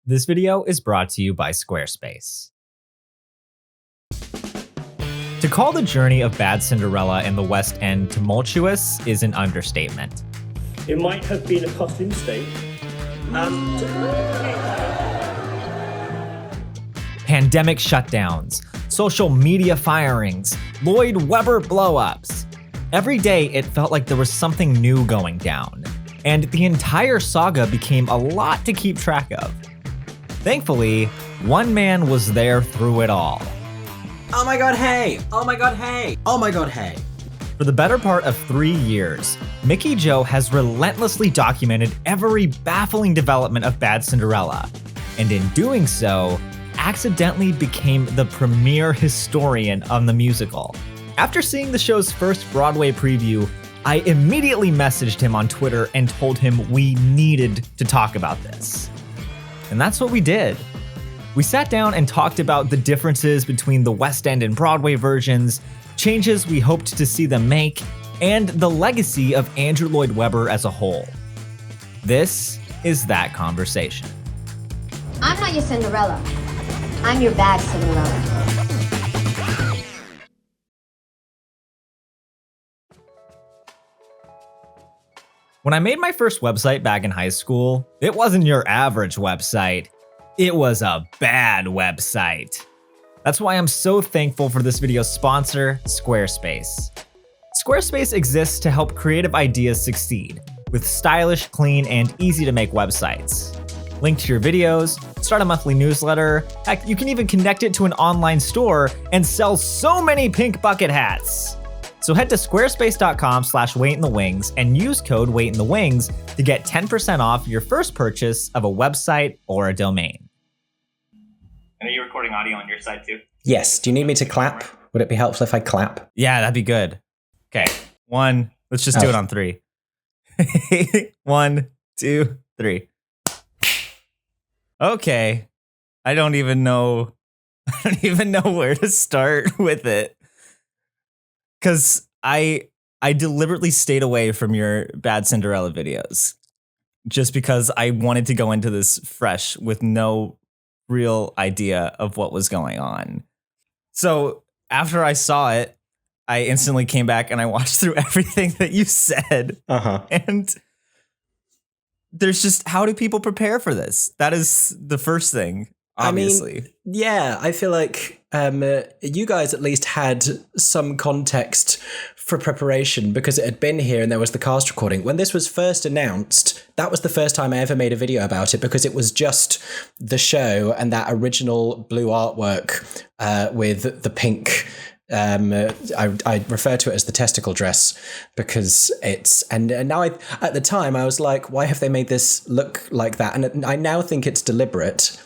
This video is brought to you by Squarespace. To call the journey of Bad Cinderella in the West End tumultuous is an understatement. It might have been a costume state. Pandemic shutdowns, social media firings, Lloyd Webber blowups. Every day it felt like there was something new going down, and the entire saga became a lot to keep track of. Thankfully, one man was there through it all. Oh my god, hey! Oh my god, hey! Oh my god, hey! For the better part of 3 years, Mickey Jo has relentlessly documented every baffling development of Bad Cinderella, and in doing so, accidentally became the premier historian on the musical. After seeing the show's first Broadway preview, I immediately messaged him on Twitter and told him we needed to talk about this. And that's what we did. We sat down and talked about the differences between the West End and Broadway versions, changes we hoped to see them make, and the legacy of Andrew Lloyd Webber as a whole. This is that conversation. I'm not your Cinderella. I'm your Bad Cinderella. When I made my first website back in high school, it wasn't your average website. It was a bad website. That's why I'm so thankful for this video's sponsor, Squarespace. Squarespace exists to help creative ideas succeed with stylish, clean, and easy to make websites. Link to your videos, start a monthly newsletter, heck, you can even connect it to an online store and sell so many pink bucket hats. So head to squarespace.com/waitinthewings and use code waitinthewings to get 10% off your first purchase of a website or a domain. And are you recording audio on your side too? Yes. Do you need me to clap? Would it be helpful if I clap? Yeah, that'd be good. Okay, let's just do it on 3. 1, 2, 3. Okay, I don't even know where to start with it. Because I deliberately stayed away from your Bad Cinderella videos just because I wanted to go into this fresh with no real idea of what was going on. So after I saw it, I instantly came back and I watched through everything that you said. And there's just, how do people prepare for this? That is the first thing, obviously. I mean, yeah, I feel like you guys at least had some context for preparation because it had been here and there was the cast recording. When this was first announced, that was the first time I ever made a video about it because it was just the show and that original blue artwork with the pink. I refer to it as the testicle dress because it's and now at the time I was like, why have they made this look like that? And I now think it's deliberate.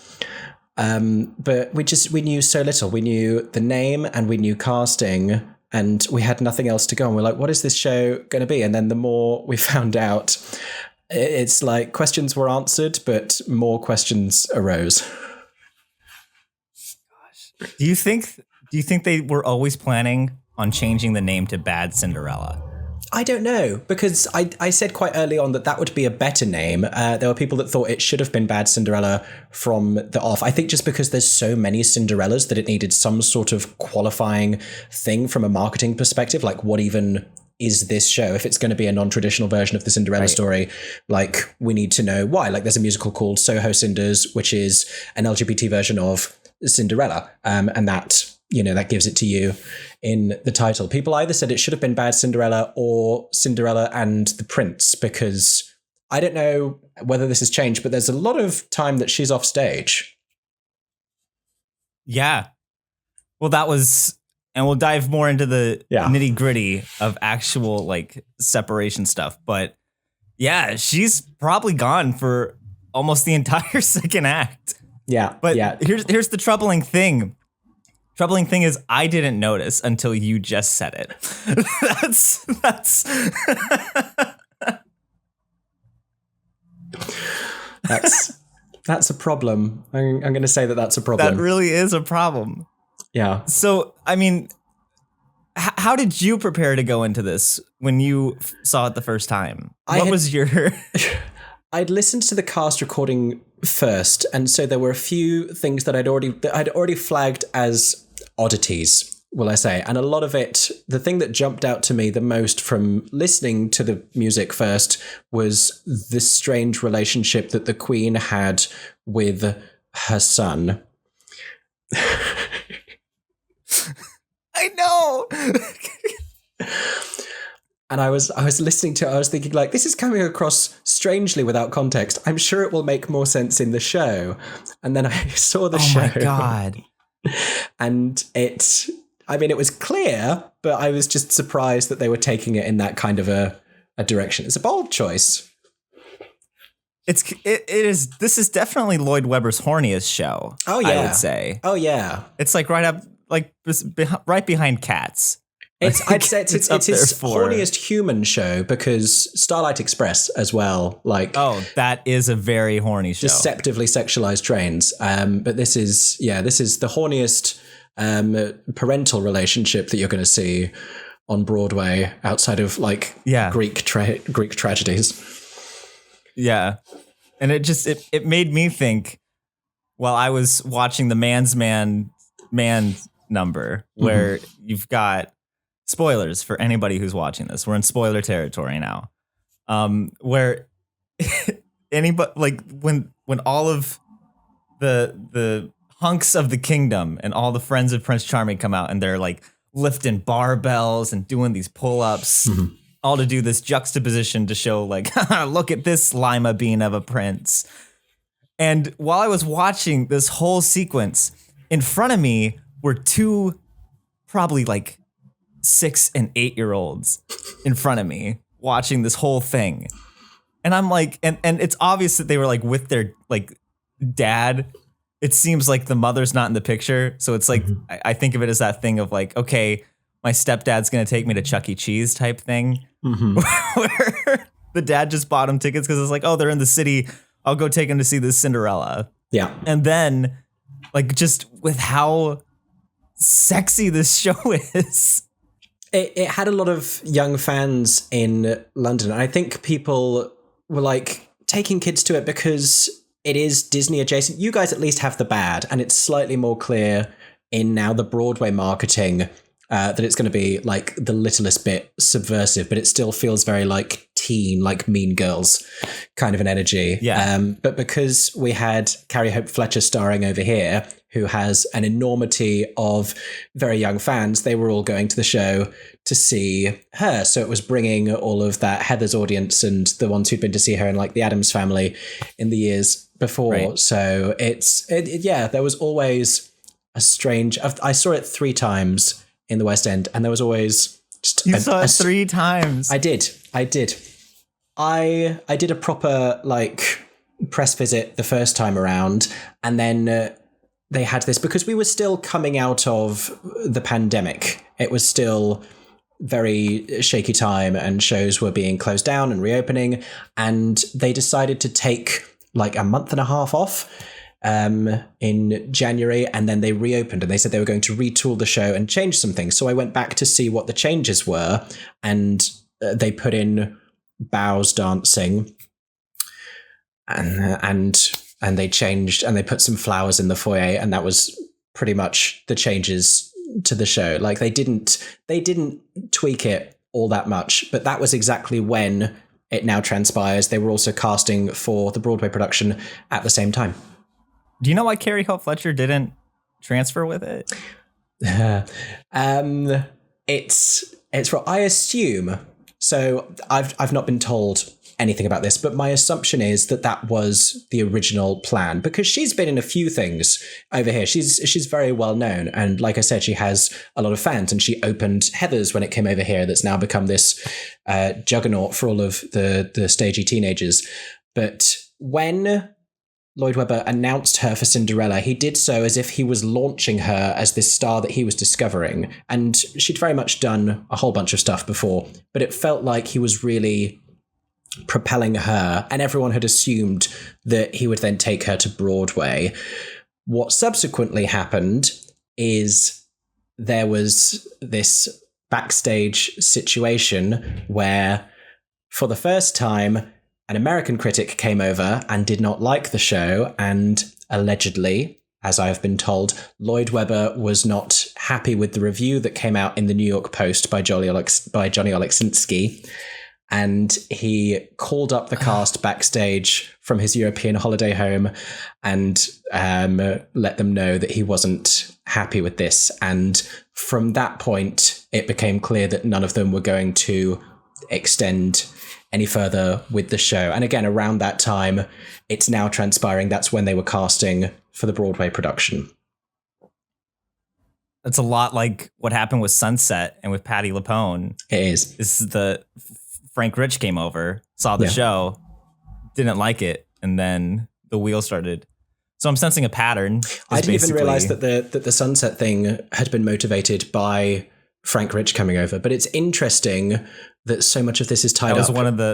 But we knew so little. We knew the name and we knew casting and we had nothing else to go on. We're like, what is this show going to be? And then the more we found out, it's like questions were answered, but more questions arose. Gosh. Do you think they were always planning on changing the name to Bad Cinderella? I don't know, because I said quite early on that would be a better name. There were people that thought it should have been Bad Cinderella from the off. I think just because there's so many Cinderellas that it needed some sort of qualifying thing from a marketing perspective. Like, what even is this show? If it's going to be a non-traditional version of the Cinderella story, like, we need to know why. Like, there's a musical called Soho Cinders, which is an LGBT version of Cinderella. And that gives it to you in the title. People either said it should have been Bad Cinderella or Cinderella and the Prince, because I don't know whether this has changed, but there's a lot of time that she's off stage. Yeah. Well, that was, and we'll dive more into the nitty gritty of actual like separation stuff. But yeah, she's probably gone for almost the entire second act. Yeah. But here's the troubling thing. Troubling thing is I didn't notice until you just said it. That's a problem. I'm going to say that's a problem. That really is a problem. Yeah. So, I mean, how did you prepare to go into this when you saw it the first time? What was your... I'd listened to the cast recording first, and so there were a few things that I'd already flagged as oddities, will I say. And a lot of it, the thing that jumped out to me the most from listening to the music first was this strange relationship that the Queen had with her son. I know. And I was listening to it, I was thinking, like, this is coming across strangely without context. I'm sure it will make more sense in the show. And then I saw the show. Oh my God. And it was clear, but I was just surprised that they were taking it in that kind of a direction. It's a bold choice. It is. This is definitely Lloyd Webber's horniest show. Oh yeah, I would say. Oh yeah, it's like right behind Cats. I'd say it's his horniest human show, because Starlight Express as well. Like, oh, that is a very horny show. Deceptively sexualized trains. But this is the horniest parental relationship that you're going to see on Broadway outside of Greek tragedies. Yeah, and it made me think while I was watching the Man's Man number, where you've got. Spoilers for anybody who's watching this. We're in spoiler territory now. Where anybody when all of the hunks of the kingdom and all the friends of Prince Charming come out and they're like lifting barbells and doing these pull-ups, all to do this juxtaposition to show like, look at this lima bean of a prince. And while I was watching this whole sequence, in front of me were two probably like 6 and 8-year-olds in front of me watching this whole thing. And I'm like, and it's obvious that they were like with their like dad. It seems like the mother's not in the picture. So it's like, I think of it as that thing of like, okay, my stepdad's going to take me to Chuck E. Cheese type thing. Where the dad just bought him tickets because it's like, oh, they're in the city. I'll go take him to see this Cinderella. Yeah. And then like, just with how sexy this show is. It had a lot of young fans in London. I think people were like taking kids to it because it is Disney adjacent. You guys at least have the bad, and it's slightly more clear in now the Broadway marketing that it's going to be like the littlest bit subversive, but it still feels very like teen, like Mean Girls kind of an energy. Yeah. But because we had Carrie Hope Fletcher starring over here, who has an enormity of very young fans, they were all going to the show to see her. So it was bringing all of that Heather's audience and the ones who'd been to see her in like the Addams Family in the years before. Right. So there was always a strange, I saw it 3 times in the West End, and there was always just you saw it 3 times. I did. I did a proper like press visit the first time around, and then they had this because we were still coming out of the pandemic. It was still very shaky time, and shows were being closed down and reopening, and they decided to take like a month and a half off in January, and then they reopened, and they said they were going to retool the show and change some things. So I went back to see what the changes were, and they put in bows dancing, and they changed, and they put some flowers in the foyer, and that was pretty much the changes to the show. Like they didn't tweak it all that much, but that was exactly when it now transpires they were also casting for the Broadway production at the same time. Do you know why Carrie Hope Fletcher didn't transfer with it? It's what I assume. So I've not been told anything about this, but my assumption is that was the original plan, because she's been in a few things over here. She's very well known, and like I said, she has a lot of fans, and she opened Heather's when it came over here. That's now become this juggernaut for all of the stagey teenagers. But when Lloyd Webber announced her for Cinderella, he did so as if he was launching her as this star that he was discovering. And she'd very much done a whole bunch of stuff before, but it felt like he was really propelling her, and everyone had assumed that he would then take her to Broadway. What subsequently happened is there was this backstage situation where, for the first time, an American critic came over and did not like the show, and allegedly, as I've been told, Lloyd Webber was not happy with the review that came out in the New York Post by Johnny Oleksinski, and he called up the cast backstage from his European holiday home and let them know that he wasn't happy with this. And from that point, it became clear that none of them were going to extend any further with the show. And again, around that time, it's now transpiring that's when they were casting for the Broadway production. It's a lot like what happened with Sunset and with Patti LuPone. It is. This is Frank Rich came over, saw the show, didn't like it, and then the wheel started. So I'm sensing a pattern. I didn't even realize that the Sunset thing had been motivated by Frank Rich coming over, but it's interesting that so much of this is tied up.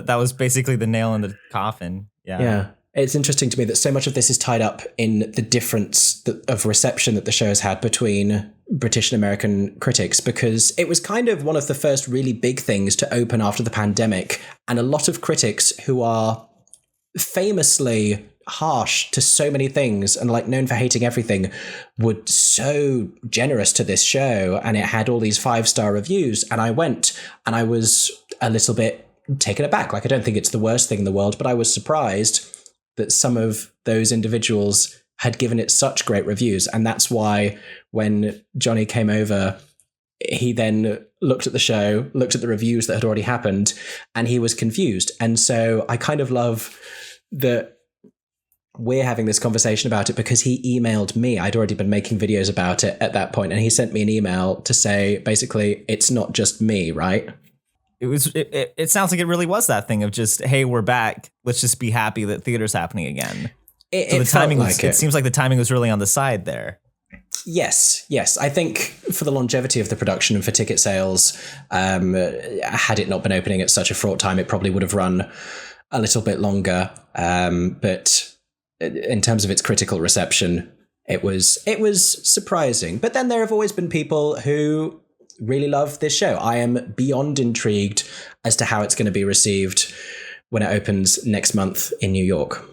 That was basically the nail in the coffin. Yeah. Yeah. It's interesting to me that so much of this is tied up in the difference of reception that the show has had between British and American critics, because it was kind of one of the first really big things to open after the pandemic. And a lot of critics who are famously harsh to so many things and like known for hating everything were so generous to this show, and it had all these 5-star reviews. And I went and I was a little bit taken aback. Like, I don't think it's the worst thing in the world, but I was surprised that some of those individuals had given it such great reviews. And that's why when Johnny came over, he then looked at the show, looked at the reviews that had already happened, and he was confused. And so I kind of love that we're having this conversation about it, because he emailed me. I'd already been making videos about it at that point, and he sent me an email to say, basically, it's not just me, right? It sounds like it really was that thing of just, hey, we're back. Let's just be happy that theater's happening again. It seems like the timing was really on the side there. Yes. I think for the longevity of the production and for ticket sales, had it not been opening at such a fraught time, it probably would have run a little bit longer. But in terms of its critical reception, it was surprising. But then there have always been people who really love this show. I am beyond intrigued as to how it's going to be received when it opens next month in New York.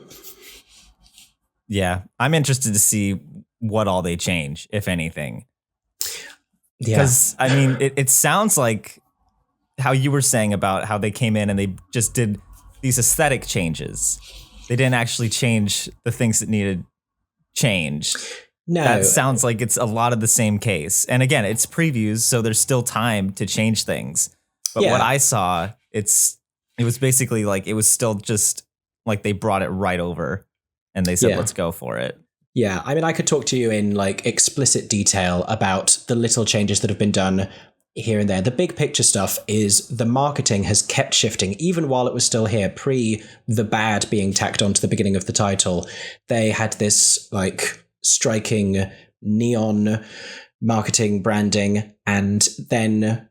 Yeah, I'm interested to see what all they change, if anything. Yeah. Because, I mean, it sounds like how you were saying about how they came in and they just did these aesthetic changes. They didn't actually change the things that needed changed. No. That sounds like it's a lot of the same case. And again, it's previews, so there's still time to change things. But what I saw, it was basically like, it was still just like they brought it right over and they said, let's go for it. Yeah, I mean, I could talk to you in like explicit detail about the little changes that have been done here and there. The big picture stuff is the marketing has kept shifting, even while it was still here, pre the bad being tacked onto the beginning of the title. They had this like striking neon marketing branding, and then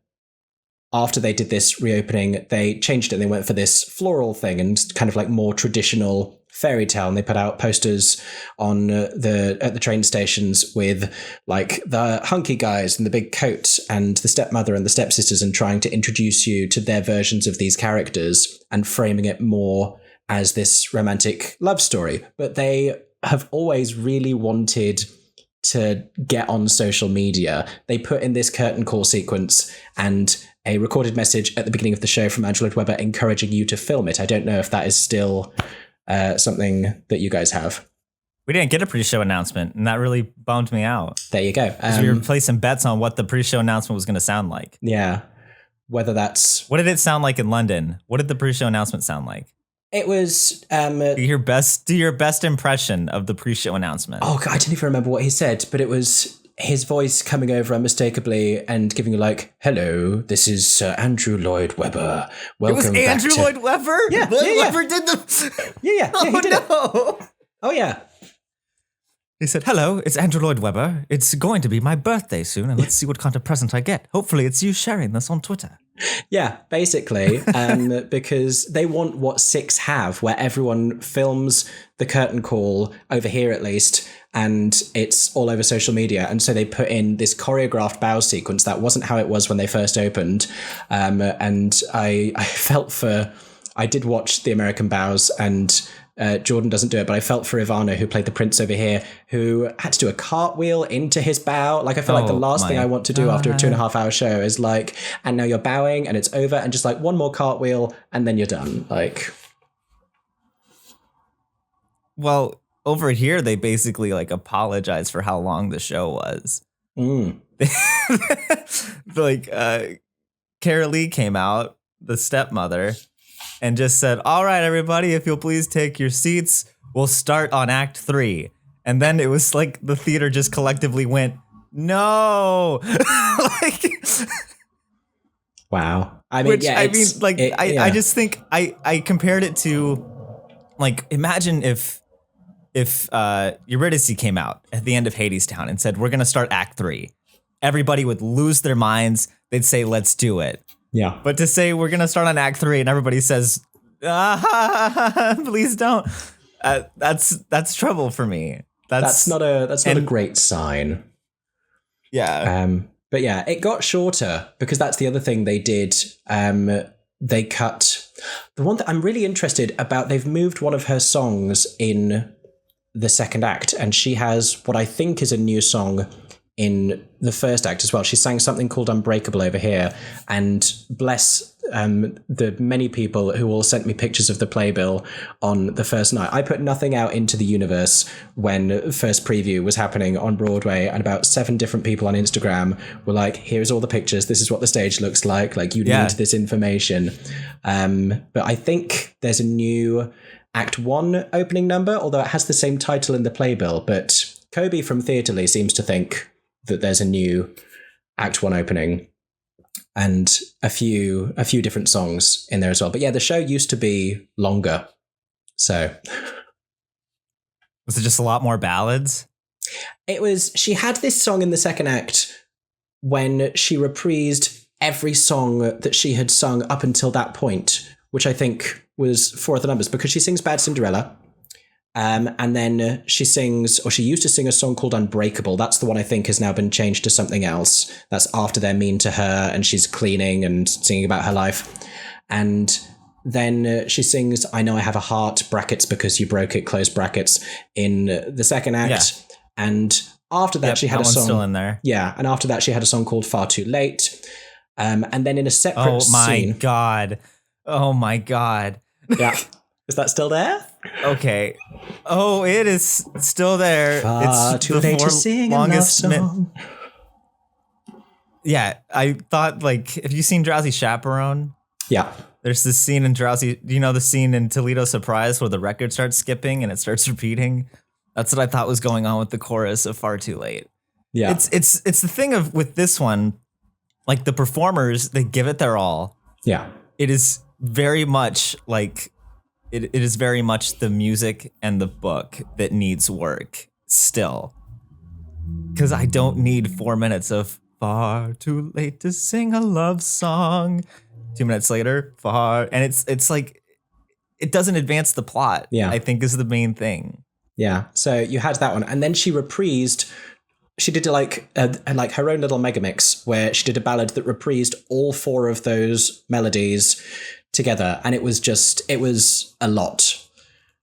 after they did this reopening, they changed it and they went for this floral thing and kind of like more traditional fairy tale, and they put out posters on at the train stations with like the hunky guys and the big coat and the stepmother and the stepsisters, and trying to introduce you to their versions of these characters and framing it more as this romantic love story. But they have always really wanted to get on social media. They put in this curtain call sequence and a recorded message at the beginning of the show from Lloyd Webber encouraging you to film it. I don't know if that is still something that you guys have. We didn't get a pre-show announcement, and that really bummed me out. There you go. We were placing bets on what the pre-show announcement was going to sound like. Yeah. Whether that's... What did it sound like in London? What did the pre-show announcement sound like? It was... Do your best impression of the pre-show announcement. Oh, God, I didn't even remember what he said, but it was his voice coming over unmistakably and giving you like, hello, this is Andrew Lloyd Webber. Welcome back. It was Andrew Lloyd Webber? Yeah. Lloyd Webber did the... Yeah, he did it. Oh, yeah. He said, hello, it's Andrew Lloyd Webber. It's going to be my birthday soon, and let's see what kind of present I get. Hopefully it's you sharing this on Twitter. Yeah, basically, because they want what Six have, where everyone films the curtain call, over here at least, and it's all over social media. And so they put in this choreographed bow sequence. That wasn't how it was when they first opened. And I felt for I did watch The American Bows, and Jordan doesn't do it, but I felt for Ivana, who played the prince over here, who had to do a cartwheel into his bow. Like, I feel like the last thing I want to do after a 2.5 hour show is like, and now you're bowing and it's over, and just like one more cartwheel and then you're done. Like, well, over here they basically like apologize for how long the show was. Like, Carolee came out, the stepmother, and just said, "All right, everybody, if you'll please take your seats, we'll start on Act 3. And then it was like the theater just collectively went, "No!" Like, wow. I mean, I just think I compared it to, like, imagine if Eurydice came out at the end of Hadestown and said, "We're going to start Act 3. Everybody would lose their minds. They'd say, "Let's do it." Yeah. But to say we're going to start on Act 3 and everybody says, "Please don't." That's trouble for me. That's not a great sign. Yeah. But yeah, it got shorter because that's the other thing they did. They cut the one that I'm really interested about. They've moved one of her songs in the second act, and she has what I think is a new song in the first act as well. She sang something called Unbreakable over here, and bless the many people who all sent me pictures of the playbill on the first night. I put nothing out into the universe when first preview was happening on Broadway, and about 7 different people on Instagram were like, "Here's all the pictures. This is what the stage looks like. Like, you need this information." But I think there's a new Act 1 opening number, although it has the same title in the playbill. But Kobe from Theaterly seems to think that there's a new Act 1 opening and a few different songs in there as well. But yeah, the show used to be longer. So was it just a lot more ballads? It was, she had this song in the second act when she reprised every song that she had sung up until that point, which I think was 4 of the numbers, because she sings Bad Cinderella. And then she used to sing a song called Unbreakable. That's the one I think has now been changed to something else. That's after they're mean to her and she's cleaning and singing about her life. And then she sings I Know I Have a Heart, brackets, because you broke it, close brackets, in the second act. Yeah. And after that, she had a song still in there. Yeah. And after that, she had a song called Far Too Late. And then in a separate scene. Oh my God. Yeah. Is that still there? Okay. Oh, it is still there. Far it's too late to sing a love song. Yeah, I thought, like, have you seen Drowsy Chaperone? Yeah. There's this scene in Drowsy. Do you know the scene in Toledo Surprise where the record starts skipping and it starts repeating? That's what I thought was going on with the chorus of Far Too Late. Yeah. It's the thing of with this one, like, the performers, they give it their all. Yeah. It is very much like it is very much the music and the book that needs work still. Because I don't need 4 minutes of far too late to sing a love song. 2 minutes later, and it's like it doesn't advance the plot. Yeah, I think is the main thing. Yeah. So you had that one, and then she reprised. She did like her own little mega mix where she did a ballad that reprised all 4 of those melodies together, and it was a lot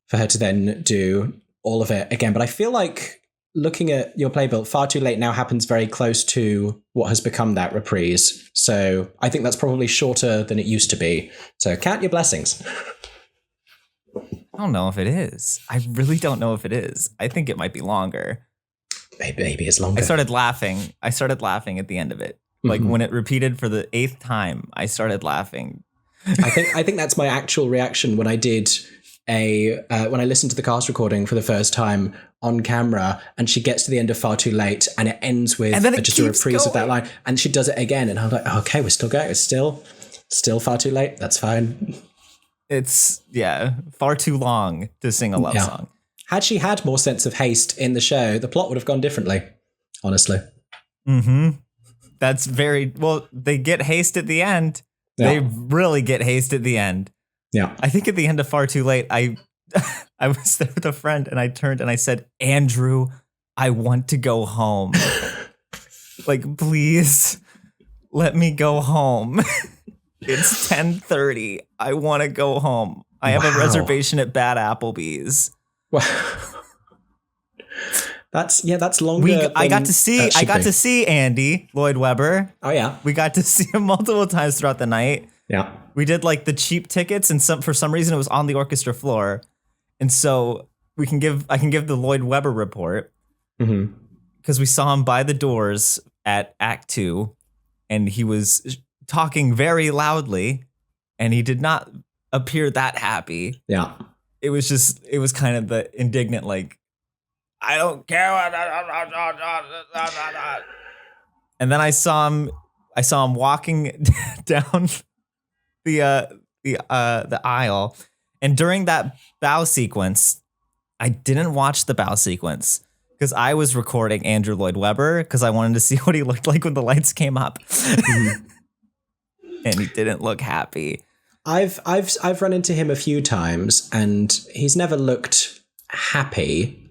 for her to then do all of it again. But I feel like, looking at your playbill, Far Too Late now happens very close to what has become that reprise. So I think that's probably shorter than it used to be. So count your blessings. I don't know if it is. I really don't know if it is. I think it might be longer. Maybe it's longer. I started laughing at the end of it. Like when it repeated for the 8th time, I started laughing. I think that's my actual reaction when I did when I listened to the cast recording for the first time on camera, and she gets to the end of Far Too Late and it ends with just a reprise of that line, and she does it again, and I'm like, okay, we're still going. It's still Far Too Late. That's fine. It's far too long to sing a love song. Had she had more sense of haste in the show, the plot would have gone differently, honestly. Mm-hmm. That's very well. They get haste at the end. Yeah. They really get haste at the end. Yeah. I think at the end of Far Too Late, I was there with a friend and I turned and I said, "Andrew, I want to go home. Like, please let me go home." It's 10:30. I want to go home. I have a reservation at Bad Applebee's. Wow. That's longer. I got to see Andy Lloyd Webber. Oh yeah. We got to see him multiple times throughout the night. Yeah. We did like the cheap tickets, and for some reason it was on the orchestra floor, and so I can give the Lloyd Webber report because we saw him by the doors at Act 2, and he was talking very loudly, and he did not appear that happy. Yeah. It was kind of the indignant, like, I don't care. And then I saw him walking down the aisle, and during that bow sequence, I didn't watch the bow sequence because I was recording Andrew Lloyd Webber because I wanted to see what he looked like when the lights came up. And he didn't look happy. I've run into him a few times, and he's never looked happy.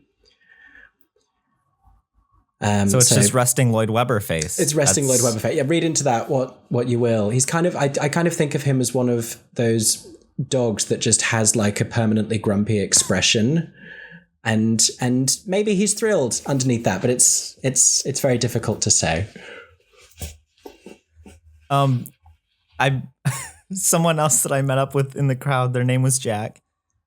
So it's just resting Lloyd Webber face. It's resting Lloyd Webber face. Yeah, read into that what you will. He's kind of I kind of think of him as one of those dogs that just has like a permanently grumpy expression, and maybe he's thrilled underneath that, but it's very difficult to say. Someone else that I met up with in the crowd, their name was Jack,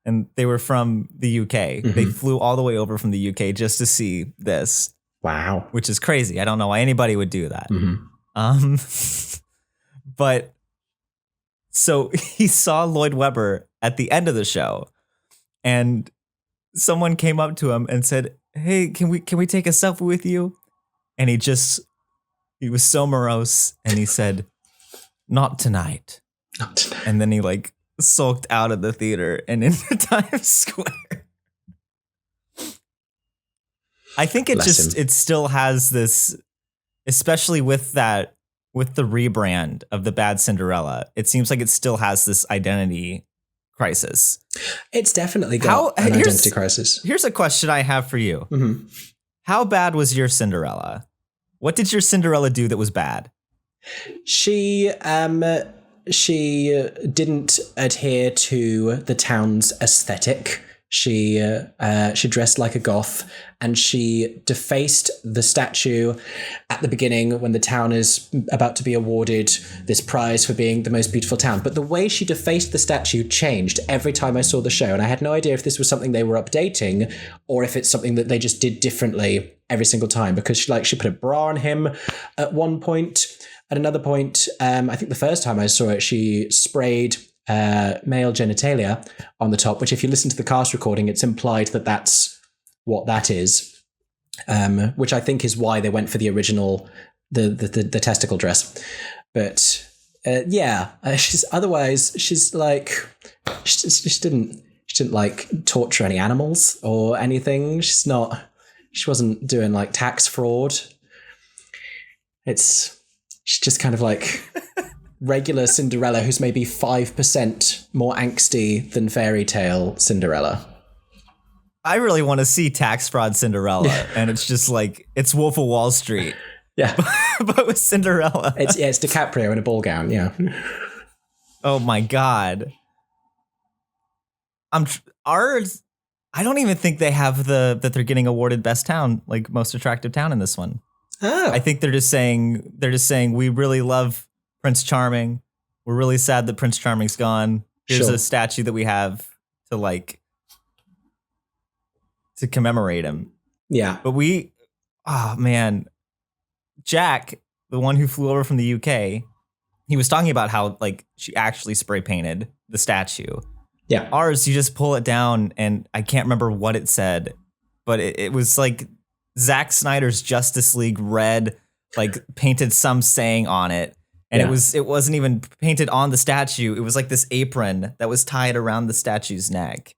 and they were from the UK. They flew all the way over from the UK just to see this. Wow. Which is crazy. I don't know why anybody would do that. But so he saw Lloyd Webber at the end of the show, and someone came up to him and said, "Hey, can we take a selfie with you?" And he was so morose, and he said, "Not tonight." Not tonight. And then he like sulked out of the theater and into Times Square. I think it still has this, especially with the rebrand of the Bad Cinderella. It seems like it still has this identity crisis. It's definitely got an identity crisis. Here's a question I have for you. How bad was your Cinderella? What did your Cinderella do that was bad? She didn't adhere to the town's aesthetic. She dressed like a goth, and she defaced the statue at the beginning when the town is about to be awarded this prize for being the most beautiful town. But the way she defaced the statue changed every time I saw the show, and I had no idea if this was something they were updating or if it's something that they just did differently every single time, because she put a bra on him at one point. At another point, I think the first time I saw it, she sprayed male genitalia on the top, which if you listen to the cast recording, it's implied that that's what that is, which I think is why they went for the original, the testicle dress. But she didn't like torture any animals or anything. She wasn't doing like tax fraud. She's just kind of like regular Cinderella, who's maybe 5% more angsty than fairy tale Cinderella. I really want to see tax fraud Cinderella, and it's just like, it's Wolf of Wall Street. Yeah. But with Cinderella. It's DiCaprio in a ball gown, yeah. Oh my God. I don't even think they have that they're getting awarded best town, like most attractive town in this one. Oh. I think they're just saying we really love Prince Charming. We're really sad that Prince Charming's gone. Here's a statue that we have to commemorate him. Yeah. But Jack, the one who flew over from the UK, he was talking about how like she actually spray painted the statue. Yeah. Ours, you just pull it down, and I can't remember what it said, but it was like Zack Snyder's Justice League red, like painted some saying on it. And it wasn't even painted on the statue. It was like this apron that was tied around the statue's neck.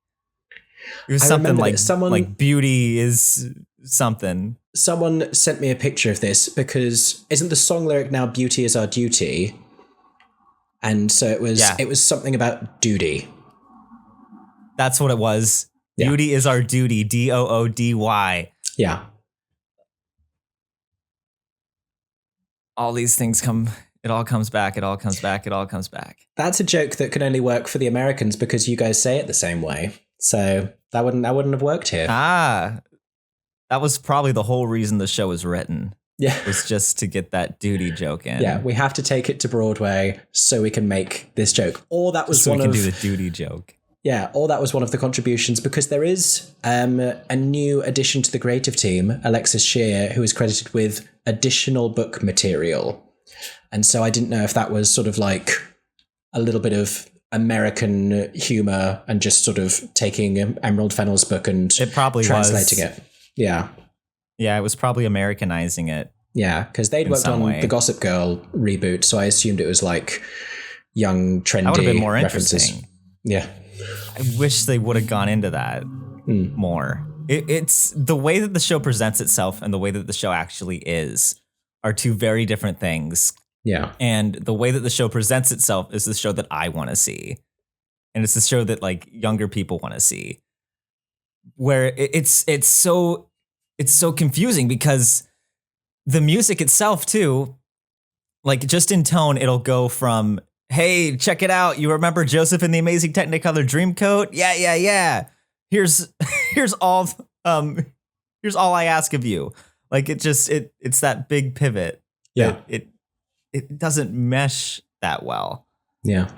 It was something like like beauty is something. Someone sent me a picture of this, because isn't the song lyric now "Beauty is our duty"? And so it was something about duty. That's what it was. Yeah. Beauty is our duty. DOODY. Yeah. All these things come It all comes back. It all comes back. It all comes back. That's a joke that can only work for the Americans because you guys say it the same way. So that wouldn't have worked here. That was probably the whole reason the show was written. Yeah. Was just to get that duty joke in. Yeah, we have to take it to Broadway so we can make this joke. Or that was so one we can of do the duty joke. Yeah, or that was one of the contributions because there is a new addition to the creative team, Alexis Shear, who is credited with additional book material. And so I didn't know if that was sort of like a little bit of American humor and just sort of taking Emerald Fennell's book and it probably translating it. Yeah. Yeah, it was probably Americanizing it. Yeah, because they'd worked on the Gossip Girl reboot, so I assumed it was like young, trendy that would have been more references. Interesting. Yeah. I wish they would have gone into that more. It's the way that the show presents itself and the way that the show actually is are two very different things. Yeah. And the way that the show presents itself is the show that I want to see. And it's the show that like younger people want to see. Where it's so confusing because the music itself too, like just in tone, it'll go from, hey, check it out. You remember Joseph in the Amazing Technicolor Dreamcoat? Yeah. Here's all I ask of you. Like it's that big pivot. Yeah. It doesn't mesh that well. Yeah.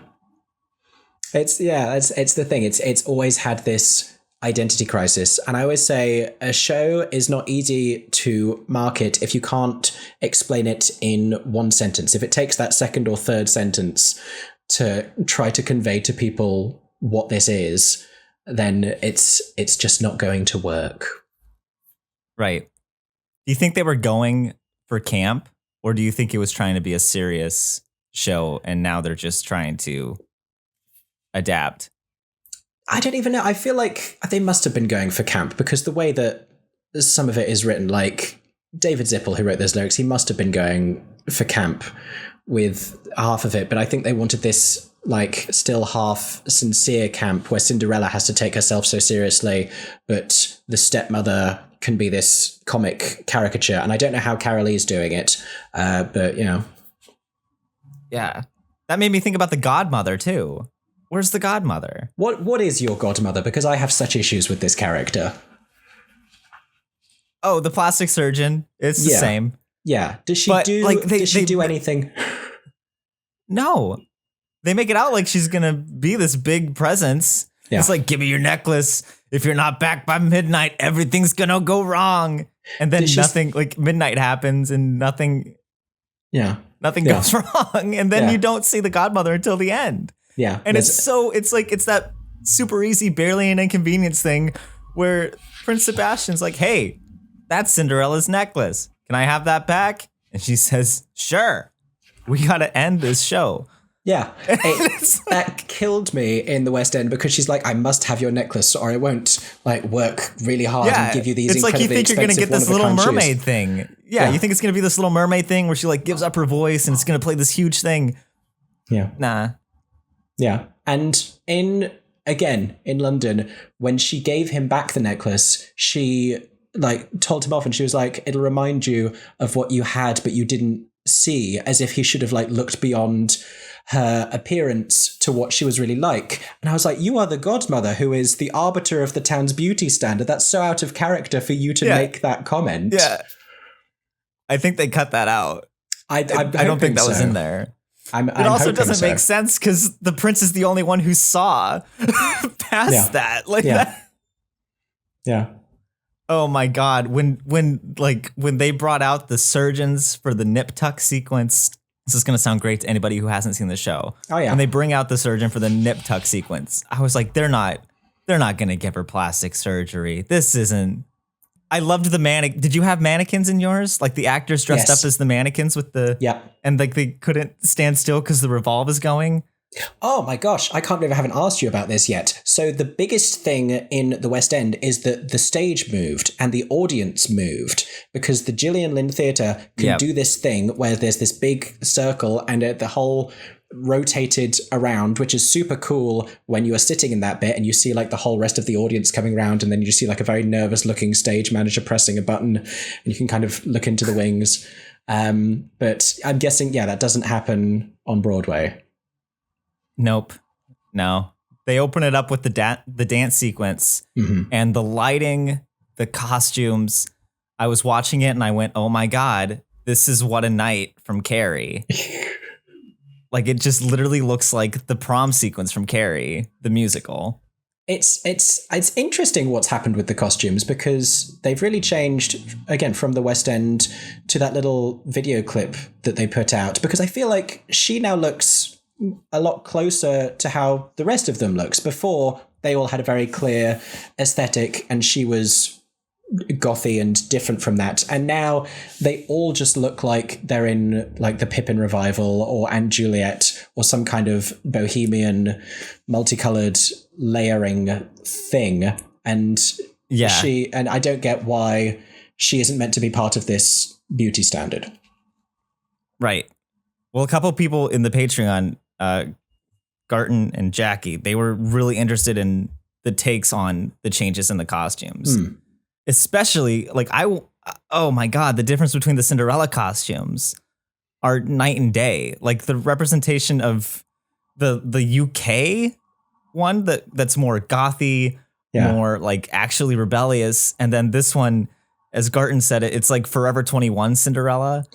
It's the thing. It's always had this identity crisis. And I always say a show is not easy to market if you can't explain it in one sentence. If it takes that second or third sentence to try to convey to people what this is, then it's just not going to work. Right. Do you think they were going for camp, or do you think it was trying to be a serious show and now they're just trying to adapt? I don't even know. I feel like they must have been going for camp because the way that some of it is written, like David Zippel, who wrote those lyrics, he must have been going for camp with half of it. But I think they wanted this like still half sincere camp where Cinderella has to take herself so seriously, but the stepmother can be this comic caricature. And I don't know how Carolee's doing it, but you know. Yeah. That made me think about the godmother too. Where's the godmother? What is your godmother? Because I have such issues with this character. Oh, the plastic surgeon. It's the same. Yeah. Does she do anything? No. They make it out like she's going to be this big presence. Yeah. It's like, give me your necklace. If you're not back by midnight, everything's going to go wrong. And then nothing, like midnight happens and nothing. Yeah. Nothing goes wrong. And then you don't see the godmother until the end. Yeah. And it's that super easy, barely an inconvenience thing where Prince Sebastian's like, hey, that's Cinderella's necklace. Can I have that back? And she says, sure. We got to end this show. Yeah. That killed me in the West End because she's like, I must have your necklace or I won't like work really hard and give you these incredibly expensive. It's like you think you're going to get this Little Mermaid thing. Yeah. You think it's going to be this Little Mermaid thing where she like gives up her voice and it's going to play this huge thing. Yeah. Nah. Yeah. And in London, when she gave him back the necklace, she like told him off and she was like, it'll remind you of what you had, but you didn't see, as if he should have like looked beyond her appearance to what she was really like. And I was like, you are the godmother who is the arbiter of the town's beauty standard. That's so out of character for you to make that comment. Yeah. I think they cut that out. I don't think that was in there. It also doesn't make sense because the prince is the only one who saw past that. Like that. Yeah. Oh my God. When they brought out the surgeons for the nip tuck sequence, this is going to sound great to anybody who hasn't seen the show. Oh yeah. When they bring out the surgeon for the nip tuck sequence, I was like, they're not going to give her plastic surgery. This isn't. I loved the mannequin. Did you have mannequins in yours? Like the actors dressed up as the mannequins with the and like they couldn't stand still because the revolve is going. Oh my gosh, I can't believe I haven't asked you about this yet. So the biggest thing in the West End is that the stage moved and the audience moved because the Gillian Lynn Theatre can do this thing where there's this big circle and the whole rotated around, which is super cool when you are sitting in that bit and you see like the whole rest of the audience coming around and then you see like a very nervous looking stage manager pressing a button and you can kind of look into the wings. But I'm guessing, that doesn't happen on Broadway. Nope. No. They open it up with the dance sequence and the lighting, the costumes. I was watching it and I went, oh my God, this is What a Night from Carrie. Like, it just literally looks like the prom sequence from Carrie, the musical. It's interesting what's happened with the costumes, because they've really changed, again, from the West End to that little video clip that they put out, because I feel like she now looks a lot closer to how the rest of them looks. Before, they all had a very clear aesthetic and she was gothy and different from that. And now they all just look like they're in like the Pippin revival or Aunt Juliet or some kind of bohemian multicolored layering thing. And and I don't get why she isn't meant to be part of this beauty standard. Right. Well, a couple of people in the Patreon, Garton and Jackie, they were really interested in the takes on the changes in the costumes. Especially, like, oh my God, the difference between the Cinderella costumes are night and day. Like, the representation of the UK one that's more gothy, more like actually rebellious. And then this one, as Garton said it's like Forever 21 Cinderella.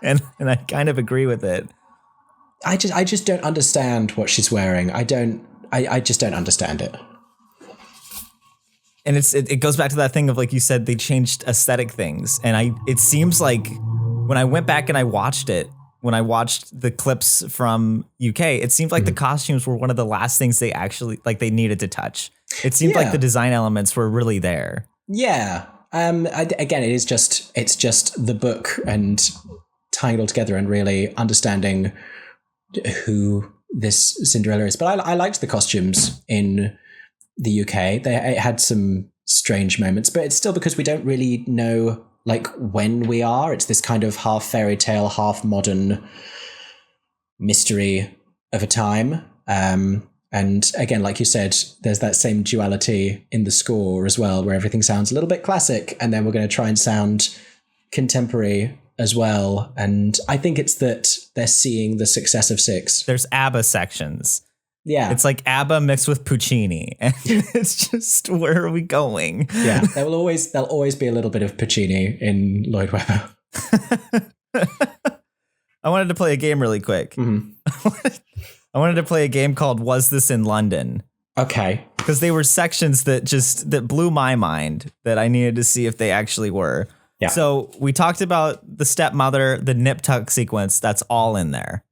And I kind of agree with it. I just don't understand what she's wearing. I just don't understand it. And it goes back to that thing of, like you said, they changed aesthetic things. And it seems like when I went back and I watched it, when I watched the clips from UK, it seemed like the costumes were one of the last things they actually, like, they needed to touch. It seemed like the design elements were really there. Yeah. Again, it's just the book and tying it all together and really understanding who this Cinderella is. But I liked the costumes in the UK. It had some strange moments, but it's still because we don't really know like when we are. It's this kind of half fairy tale, half modern mystery of a time. And again, like you said, there's that same duality in the score as well, where everything sounds a little bit classic, and then we're going to try and sound contemporary as well. And I think it's that they're seeing the success of Six. There's ABBA sections. Yeah. It's like ABBA mixed with Puccini. And it's just, where are we going? Yeah. There'll always be a little bit of Puccini in Lloyd Webber. I wanted to play a game really quick. I wanted to play a game called Was This in London? Okay. Because they were sections that blew my mind, that I needed to see if they actually were. Yeah. So we talked about the stepmother, the nip tuck sequence. That's all in there.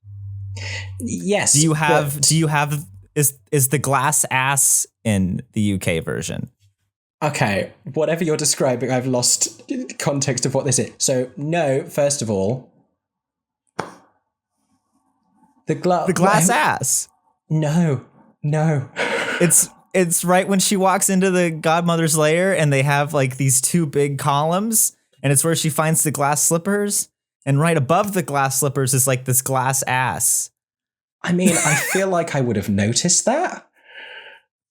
Yes. Do you have is the glass ass in the UK version? Okay. Whatever you're describing, I've lost context of what this is. So no, first of all, the glass ass. No. It's right when she walks into the godmother's lair and they have like these two big columns, and it's where she finds the glass slippers, and right above the glass slippers is like this glass ass. I mean, I feel like I would have noticed that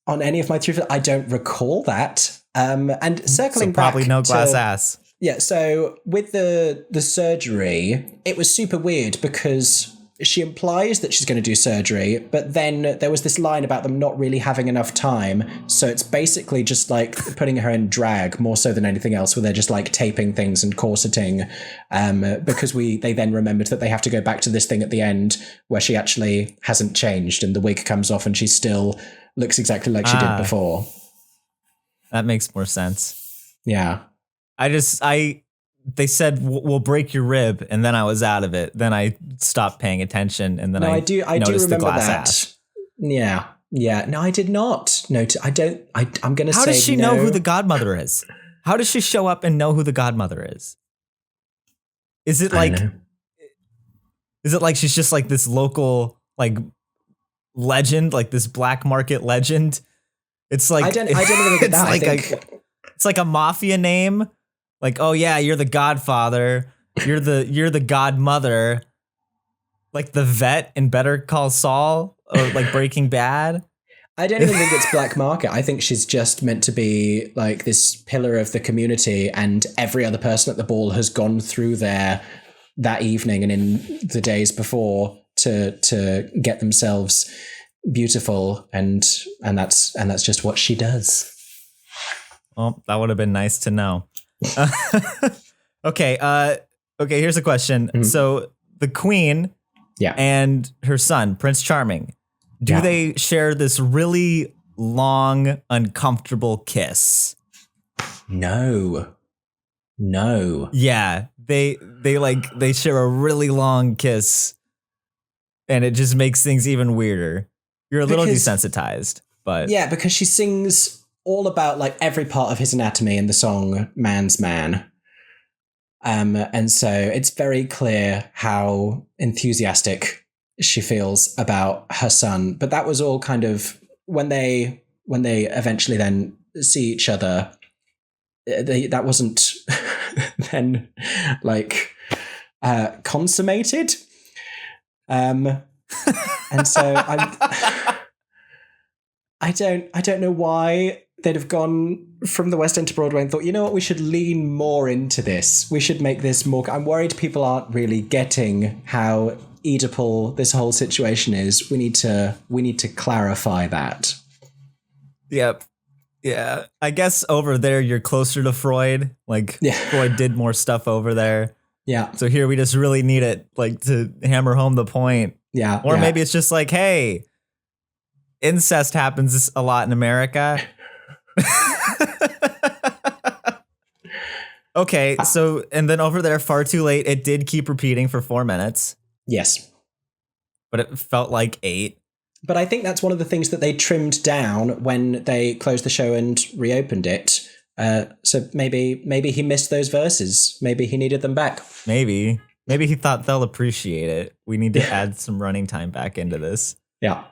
on any of my three. I don't recall that. And circling back, probably no glass ass. Yeah. So with the surgery, it was super weird because she implies that she's going to do surgery, but then there was this line about them not really having enough time. So it's basically just like putting her in drag more so than anything else, where they're just like taping things and corseting, because they then remembered that they have to go back to this thing at the end where she actually hasn't changed and the wig comes off and she still looks exactly like she did before. That makes more sense. Yeah. They said, we'll break your rib, and then I was out of it. Then I stopped paying attention, and then I do remember the glass that. ass. Yeah. No, I did not notice. I'm going to say How does she no. know who the godmother is? How does she show up and know who the godmother is? Is it like she's just like this local like legend, like this black market legend? It's like I don't even get that. It's like a mafia name. Like, oh yeah, you're the godfather. You're the godmother. Like the vet in Better Call Saul or like Breaking Bad. I don't even think it's black market. I think she's just meant to be like this pillar of the community, and every other person at the ball has gone through there that evening and in the days before to get themselves beautiful, and that's just what she does. Well, that would have been nice to know. Okay, here's a question. Mm-hmm. So the Queen and her son, Prince Charming, do they share this really long, uncomfortable kiss? No. Yeah, they share a really long kiss, and it just makes things even weirder. You're a little desensitized, but because she sings all about like every part of his anatomy in the song "Man's Man," and so it's very clear how enthusiastic she feels about her son. But that was all kind of when they eventually then see each other. That wasn't then like consummated. And so I don't know why they'd have gone from the West End to Broadway and thought, you know what, we should lean more into this. We should make this more. I'm worried people aren't really getting how Oedipal this whole situation is. We need to clarify that. Yep. Yeah. I guess over there you're closer to Freud. Like Freud did more stuff over there. Yeah. So here we just really need it like to hammer home the point. Yeah. Or maybe it's just like, hey, incest happens a lot in America. Okay, so, and then over there, Far Too Late, it did keep repeating for 4 minutes. Yes. But it felt like 8. But I think that's one of the things that they trimmed down when they closed the show and reopened it. So maybe he missed those verses. Maybe he needed them back. Maybe he thought they'll appreciate it. We need to add some running time back into this. Yeah.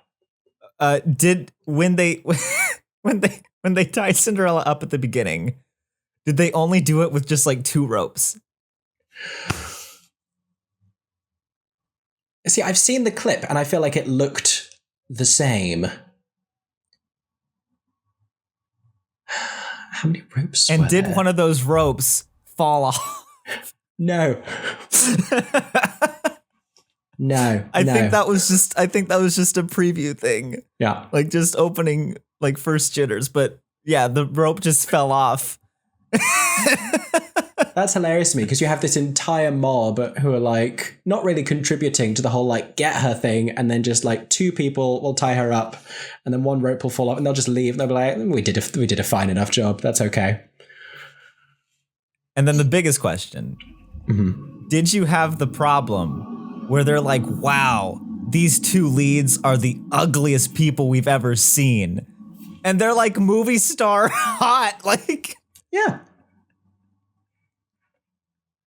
When they tied Cinderella up at the beginning, did they only do it with just like 2 ropes? See, I've seen the clip and I feel like it looked the same. How many ropes? And did one of those ropes fall off? No. No. I think that was just a preview thing. Yeah. Like just opening like first jitters, but yeah, the rope just fell off. That's hilarious to me because you have this entire mob who are like not really contributing to the whole like get her thing, and then just like 2 people will tie her up and then 1 rope will fall off and they'll just leave. They'll be like, we did a fine enough job. That's okay. And then the biggest question, did you have the problem where they're like, wow, these 2 leads are the ugliest people we've ever seen. And they're like movie star hot, like...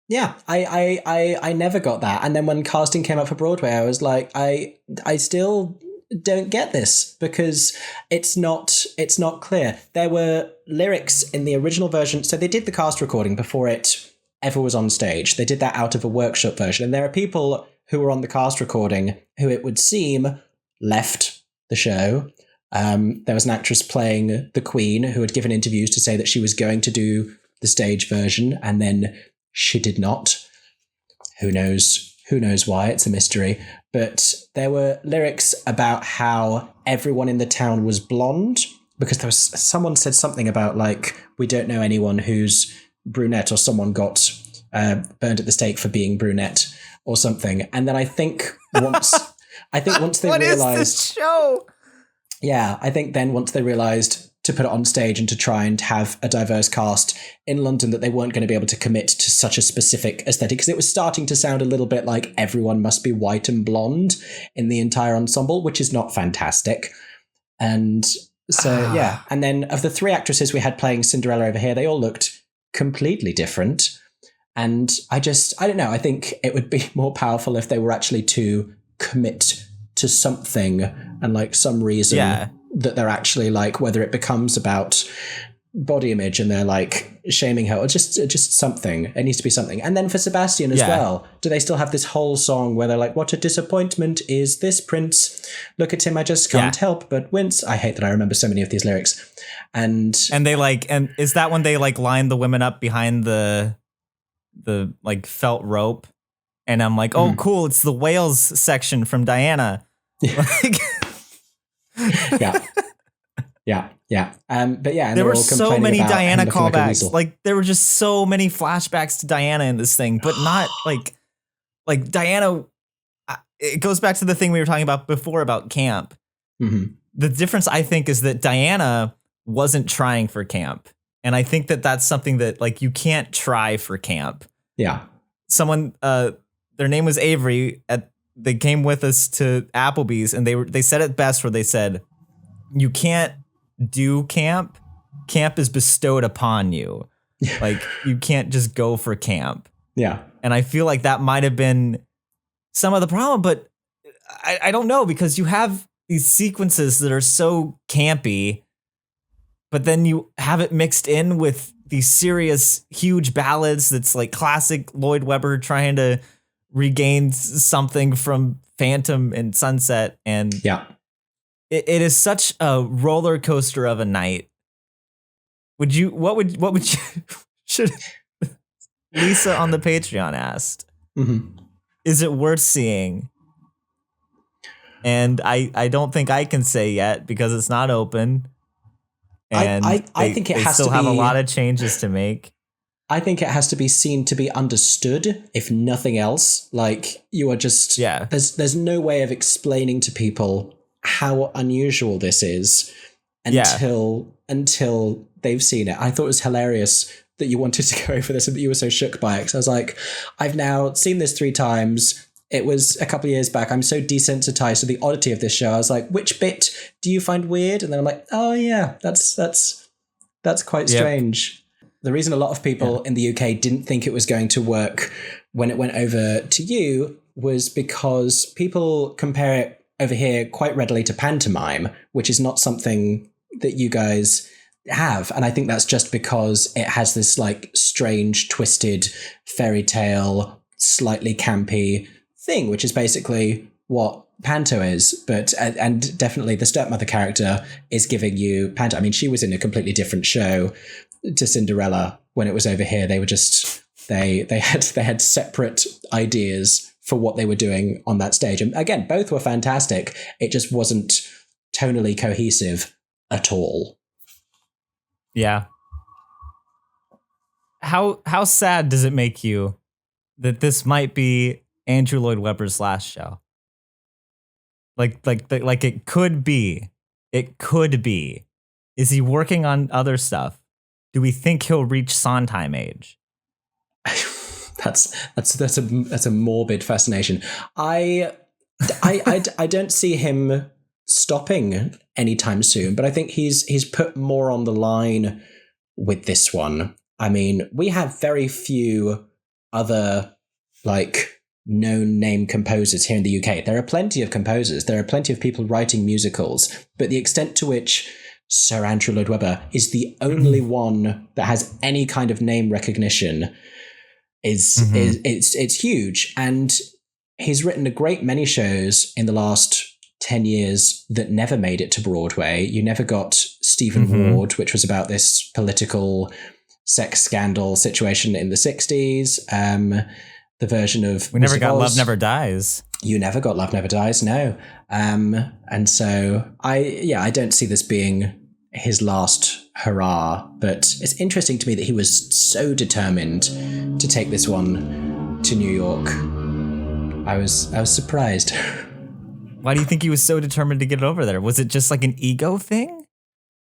Yeah, I never got that. And then when casting came up for Broadway, I was like, I still don't get this because it's not clear. There were lyrics in the original version. So they did the cast recording before it ever was on stage. They did that out of a workshop version. And there are people who were on the cast recording who it would seem left the show. There was an actress playing the Queen who had given interviews to say that she was going to do the stage version, and then she did not. Who knows why? It's a mystery. But there were lyrics about how everyone in the town was blonde, because there was someone said something about like, we don't know anyone who's brunette, or someone got burned at the stake for being brunette or something. And then I think once they what realized, is this show? Yeah, I think then once they realized to put it on stage and to try and have a diverse cast in London, that they weren't going to be able to commit to such a specific aesthetic, because it was starting to sound a little bit like everyone must be white and blonde in the entire ensemble, which is not fantastic. And so, yeah. And then of the 3 actresses we had playing Cinderella over here, they all looked completely different. And I don't know. I think it would be more powerful if they were actually to commit to something and like some reason that they're actually like, whether it becomes about body image and they're like shaming her, or just something. It needs to be something. And then for Sebastian as well, do they still have this whole song where they're like, what a disappointment is this prince? Look at him, I just can't help but wince. I hate that I remember so many of these lyrics. And they like, and is that when they like line the women up behind the like felt rope? And I'm like, oh, cool, it's the whales section from Diana. Like, yeah. But yeah, and there were so many Diana callbacks. Like there were just so many flashbacks to Diana in this thing, but not like Diana. It goes back to the thing we were talking about before about camp. Mm-hmm. The difference, I think, is that Diana wasn't trying for camp. And I think that that's something that like you can't try for camp. Yeah. Someone, their name was Avery. They came with us to Applebee's, and they said it best, where they said, "You can't do camp. Camp is bestowed upon you. Like you can't just go for camp." Yeah. And I feel like that might have been some of the problem, but I don't know, because you have these sequences that are so campy, but then you have it mixed in with these serious, huge ballads that's like classic Lloyd Webber trying to regain something from Phantom and Sunset. And it is such a roller coaster of a night. What would you should Lisa on the Patreon asked, is it worth seeing? And I don't think I can say yet because it's not open. And I think it has to be, still have a lot of changes to make. I think it has to be seen to be understood, if nothing else. Like you are just there's no way of explaining to people how unusual this is until they've seen it. I thought it was hilarious that you wanted to go over this and that you were so shook by it. Because I was like, I've now seen this 3 times. It was a couple of years back. I'm so desensitized to the oddity of this show. I was like, which bit do you find weird? And then I'm like, oh yeah, that's quite strange. The reason a lot of people in the UK didn't think it was going to work when it went over to you was because people compare it over here quite readily to pantomime, which is not something that you guys have. And I think that's just because it has this like strange, twisted fairy tale, slightly campy thing, which is basically what panto is. But and definitely the stepmother character is giving you panto. I mean, she was in a completely different show to Cinderella when it was over here. They were just they had separate ideas for what they were doing on that stage. And again, both were fantastic. It just wasn't tonally cohesive at all. Yeah. How sad does it make you that this might be Andrew Lloyd Webber's last show? Like it could be. It could be. Is he working on other stuff? Do we think he'll reach Sondheim age? That's a morbid fascination. I don't see him stopping anytime soon, but I think he's put more on the line with this one. I mean, we have very few other like known name composers here in the UK. There are plenty of composers. There are plenty of people writing musicals, but the extent to which Sir Andrew Lloyd Webber is the only one that has any kind of name recognition is it's huge. And he's written a great many shows in the last 10 years that never made it to Broadway. You never got Stephen Ward, which was about this political sex scandal situation in the 60s. The version of We never got Love Never Dies. You never got Love Never Dies, no. And so I don't see this being his last hurrah, but it's interesting to me that he was so determined to take this one to New York. I was surprised. Why do you think he was so determined to get it over there? Was it just like an ego thing?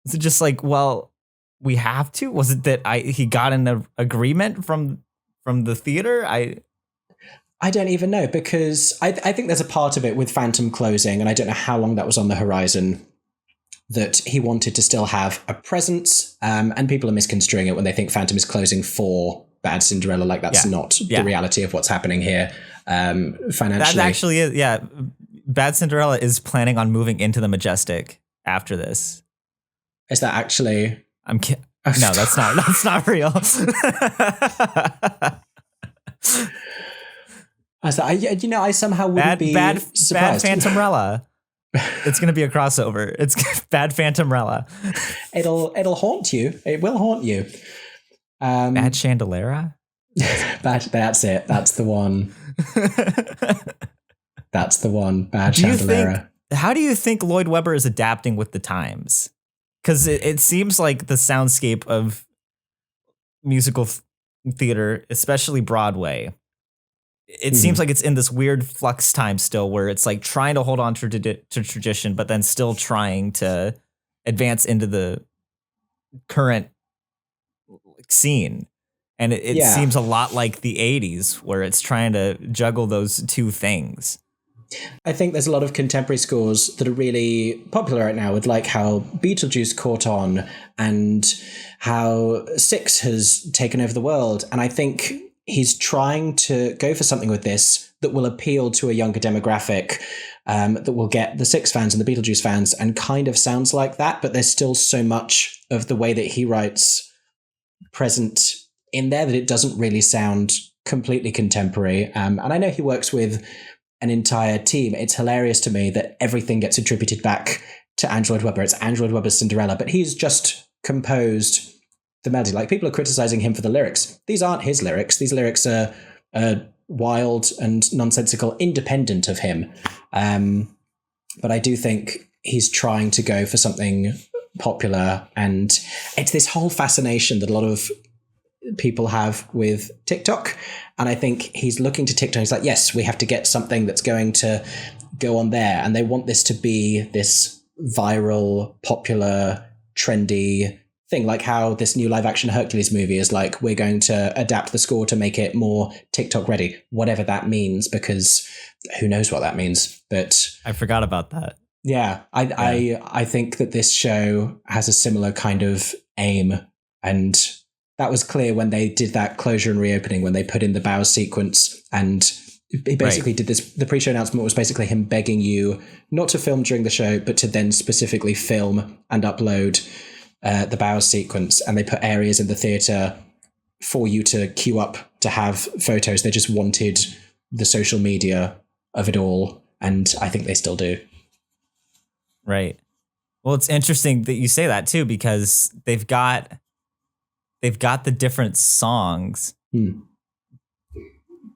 Was it just like, well, we have to? Was it that he got an agreement from the theater? I don't even know, because I think there's a part of it with Phantom closing, and I don't know how long that was on the horizon, that he wanted to still have a presence, and people are misconstruing it when they think Phantom is closing for Bad Cinderella. Like that's not the reality of what's happening here financially. That actually is, Bad Cinderella is planning on moving into the Majestic after this. Is that actually... No, that's not real. I somehow wouldn't be surprised. Bad Phantomrella. It's gonna be a crossover. It's Bad Phantomrella. It'll haunt you. It will haunt you. Bad Chandelera. That's it. That's the one. That's the one. Bad Chandelera. How do you think Lloyd Webber is adapting with the times? Because it seems like the soundscape of musical theater, especially Broadway, it seems like it's in this weird flux time still, where it's like trying to hold on to tradition, but then still trying to advance into the current scene. And it seems a lot like the 80s, where it's trying to juggle those two things. I think there's a lot of contemporary scores that are really popular right now, with like how Beetlejuice caught on and how Six has taken over the world. And I think he's trying to go for something with this that will appeal to a younger demographic, that will get the Six fans and the Beetlejuice fans, and kind of sounds like that. But there's still so much of the way that he writes present in there that it doesn't really sound completely contemporary. And I know he works with an entire team. It's hilarious to me that everything gets attributed back to Andrew Lloyd Webber. It's Andrew Lloyd Webber's Cinderella, but he's just composed the melody. Like, people are criticizing him for the lyrics. These aren't his lyrics. These lyrics are wild and nonsensical, independent of him. But I do think he's trying to go for something popular, and it's this whole fascination that a lot of people have with TikTok. And I think he's looking to TikTok. He's like, yes, we have to get something that's going to go on there. And they want this to be this viral, popular, trendy thing. Like how this new live action Hercules movie is like, we're going to adapt the score to make it more TikTok ready, whatever that means, because who knows what that means. But I forgot about that. Yeah, I think that this show has a similar kind of aim, and that was clear when they did that closure and reopening, when they put in the bow sequence, and he basically did this. The pre-show announcement was basically him begging you not to film during the show, but to then specifically film and upload the bow sequence. And they put areas in the theatre for you to queue up to have photos. They just wanted the social media of it all. And I think they still do. Right. Well, it's interesting that you say that too, because they've got the different songs,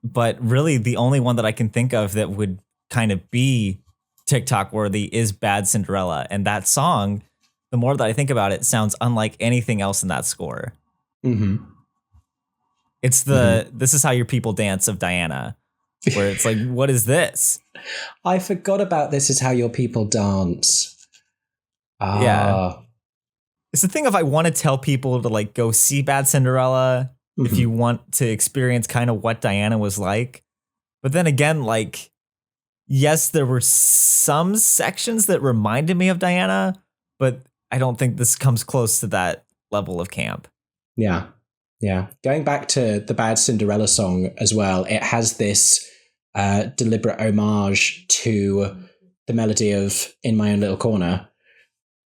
but really the only one that I can think of that would kind of be TikTok worthy is Bad Cinderella. And that song, the more that I think about it, sounds unlike anything else in that score. Mm-hmm. It's the This Is How Your People Dance of Diana, where it's like, what is this? I forgot about This Is How Your People Dance. Yeah. It's the thing, if I want to tell people to like go see Bad Cinderella, if you want to experience kind of what Diana was like. But then again, like, yes, there were some sections that reminded me of Diana, but I don't think this comes close to that level of camp. Yeah. Yeah. Going back to the Bad Cinderella song as well, it has this deliberate homage to the melody of In My Own Little Corner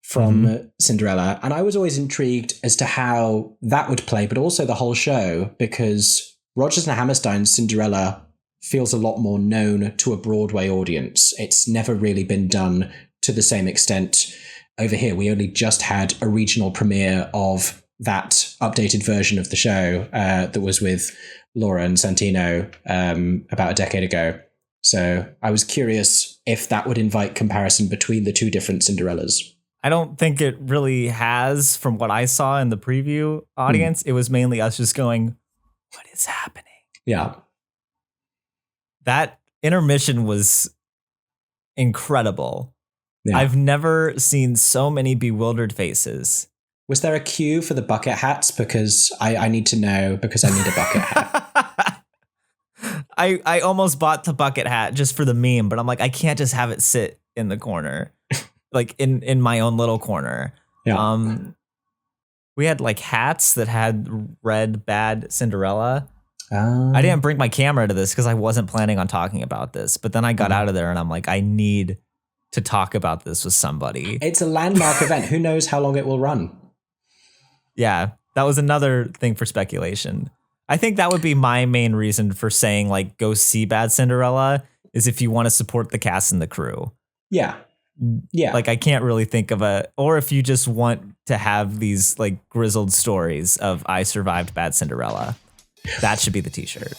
from Cinderella. And I was always intrigued as to how that would play, but also the whole show, because Rodgers and Hammerstein's Cinderella feels a lot more known to a Broadway audience. It's never really been done to the same extent over here. We only just had a regional premiere of that updated version of the show that was with Laura and Santino about a decade ago. So I was curious if that would invite comparison between the two different Cinderellas. I don't think it really has, from what I saw in the preview audience. It was mainly us just going, what is happening? Yeah. That intermission was incredible. Yeah. I've never seen so many bewildered faces. Was there a queue for the bucket hats? Because I need to know, because I need a bucket hat. I almost bought the bucket hat just for the meme, but I'm like, I can't just have it sit in the corner. Like in my own little corner. Yeah. We had like hats that had read Bad Cinderella. I didn't bring my camera to this because I wasn't planning on talking about this. But then I got out of there and I'm like, I need to talk about this with somebody. It's a landmark event. Who knows how long it will run? Yeah, that was another thing for speculation. I think that would be my main reason for saying, like, go see Bad Cinderella, is if you want to support the cast and the crew. Yeah. Yeah. Like, I can't really think of or if you just want to have these, like, grizzled stories of I survived Bad Cinderella. That should be the t-shirt.